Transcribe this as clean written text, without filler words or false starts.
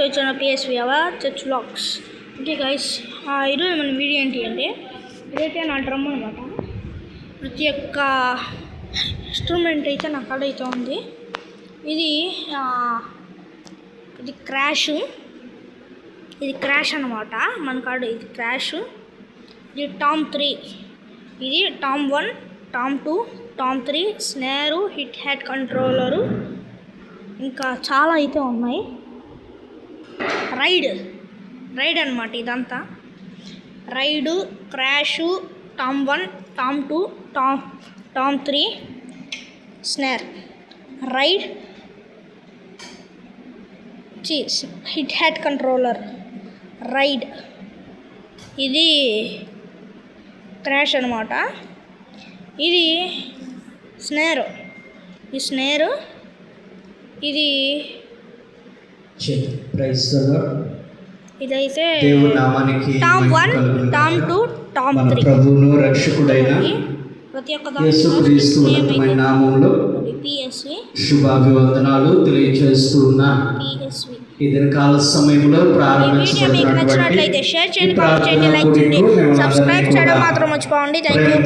వచ్చిన పిఎస్వి అవా church vlogs. Okay guys, ఈరోజు మన వీడియో ఏంటి అంటే ఇదైతే నా డ్రమ్ అనమాట. ప్రతి ఒక్క ఇన్స్ట్రుమెంట్ అయితే నా కాడ అయితే ఉంది. ఇది క్రాష్ అనమాట మన కాడ. ఇది క్రాష్. ఇది టామ్ 3, ఇది tom 1, tom 2, tom 3, snare, hi hat controller, ఇంకా చాలా అయితే ఉన్నాయి. రైడ్ అనమాట ఇదంతా. Ride, crash, tom 1, tom 2, tom 3, snare, ride, hi hat controller, ride, ఇది క్రాష్ అనమాట. ఇది స్నేరు, ఇది ఇదైతే టామ్ 1, టామ్ 2, టామ్ 3. ప్రభువును రక్షకుడైన ప్రతి ఒక్క యేసుక్రీస్తు ఉన్నతమైన నామములో పిఎస్వి శుభాభివందనాలు తెలియజేస్తూ ఉన్నాను. ఈ దినకాల సమయంలో నచ్చినట్లయితే షేర్ చేయండి, కామెంట్ చేయండి, లైక్ చేయండి, సబ్స్క్రైబ్ చేయడం మాత్రం మర్చిపోండి. Thank you.